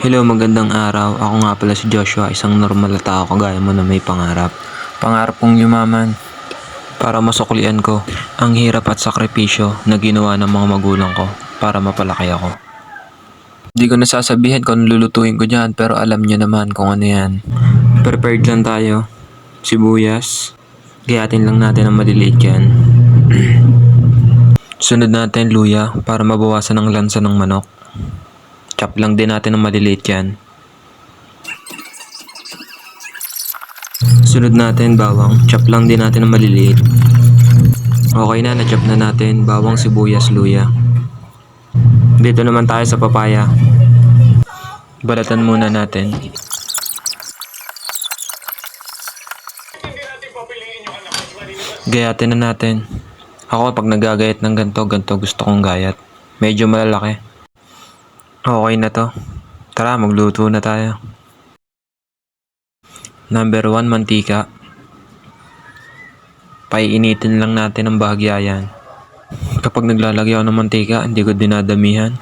Hello, magandang araw. Ako nga pala si Joshua, isang normal na tao kagaya mo na may pangarap. Pangarap kong yumaman para masuklian ko ang hirap at sakripisyo na ginawa ng mga magulang ko para mapalaki ako. Hindi ko nasasabihin kung ano lulutuin ko dyan, pero alam nyo naman kung ano yan. Prepared lang tayo. Sibuyas. Gayatin lang natin ang maliliit yan. Sunod natin luya para mabawasan ang lansa ng manok. Chop lang din natin ng maliliit yan. Sunod natin bawang. Chop lang din natin ng maliliit. Okay na, na-chop na natin bawang, sibuyas, luya. Dito naman tayo sa papaya. Balatan muna natin. Gayatin na natin. Ako pag nagagayat ng ganto gusto kong gayat. Medyo malalaki. Okay na to. Tara, magluto na tayo. Number 1, mantika. Paiinitin lang natin ang bahagya yan. Kapag naglalagay ako ng mantika, hindi ko dinadamihan.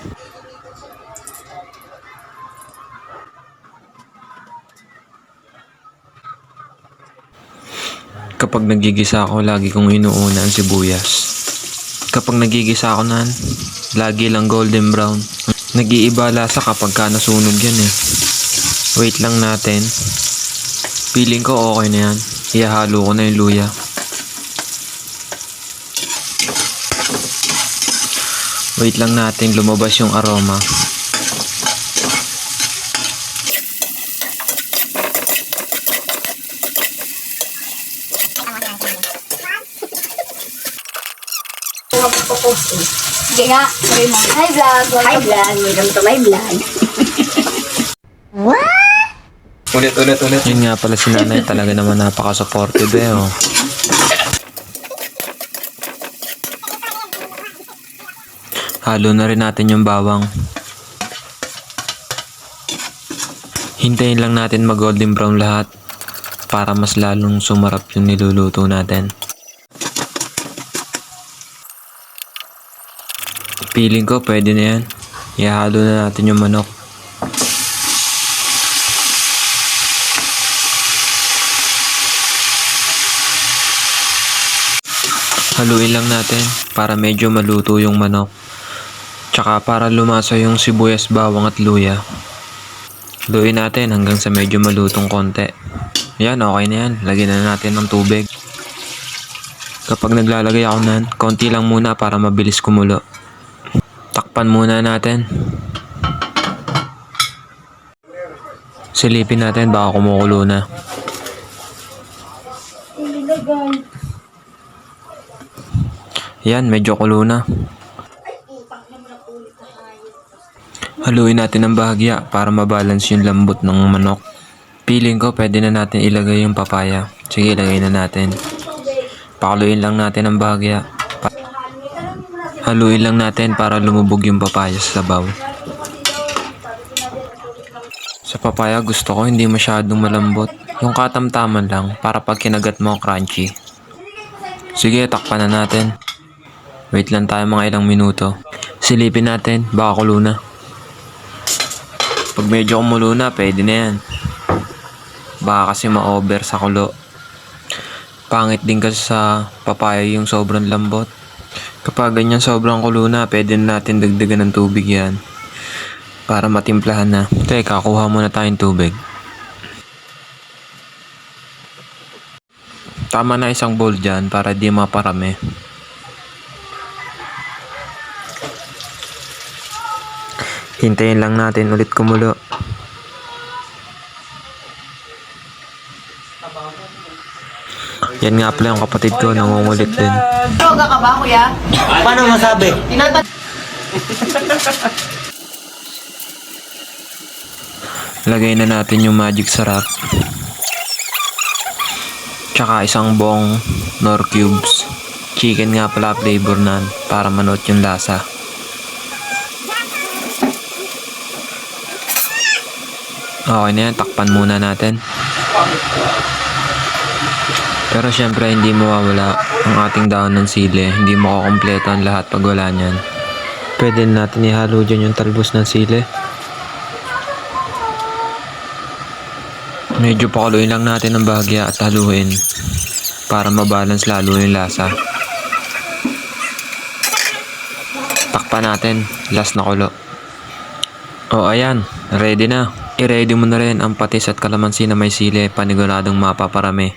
Kapag nagigisa ako, lagi kong inuuna ang sibuyas. Kapag nagigisa ako nan, lagi lang golden brown. Nag-iiba lasa kapag ka nasunog yan eh. Wait lang natin. Feeling ko okay na yan. Ihahalo ko na yung luya. Wait lang natin lumabas yung aroma. Sige nga, sabi mo. Hi vlog! Hi vlog! Welcome to my vlog! What? Ulit. Yun nga pala si nanay, talaga naman napaka-supportive eh oh. Halo na rin natin yung bawang. Hintayin lang natin mag golden brown lahat para mas lalong sumarap yung niluluto natin. Feeling ko pwede na yan. Ihalo na natin yung manok. Haluin lang natin para medyo maluto yung manok. Tsaka para lumasa yung sibuyas, bawang at luya. Haluin natin hanggang sa medyo malutong konti. Yan, okay na yan. Lagyan na natin ng tubig. Kapag naglalagay ako nan, konti lang muna para mabilis kumulo. Takpan muna natin. Silipin natin baka kumukulo na. Yan, medyo kulo na. Haluin natin ng bahagya para mabalance yung lambot ng manok. Feeling ko pwede na natin ilagay yung papaya. Sige, ilagay na natin. Pakuloyin lang natin ang bahagya. Haluin lang natin para lumubog yung papaya sa sabaw. Sa papaya gusto ko hindi masyadong malambot. Yung katamtaman lang para pag kinagat mo crunchy. Sige, takpan na natin. Wait lang tayo mga ilang minuto. Silipin natin, baka kulo na. Pag medyo kumulo na, pwede na yan. Baka kasi ma-over sa kulo. Pangit din kasi sa papaya yung sobrang lambot. Kapag ganyan sobrang kulo na, pwede na natin dagdagan ng tubig yan. Para matimplahan na. Teka, kuha muna tayong tubig. Tama na isang bowl dyan para di maparami. Hintayin lang natin ulit kumulo. Yan nga pala yung kapatid ko, nangungulit din. Droga ka ba, kuya? Paano masabi? Lagay na natin yung magic sarap. Tsaka isang buong Knorr cubes. Chicken nga pala flavor nan para manot yung lasa. Okay na yan, takpan muna natin. Pero syempre hindi mawawala ang ating dahon ng sili. Hindi makukompleto ang lahat pag wala nyan. Pwede natin ihalo dyan yung talbos ng sili. Medyo pakuluin lang natin ng bahagya at haluin para mabalance lalo yung lasa. Takpan natin, last na kulo. O ayan, ready na. I-ready mo na rin ang patis at kalamansi na may sili, paniguradong mapaparami.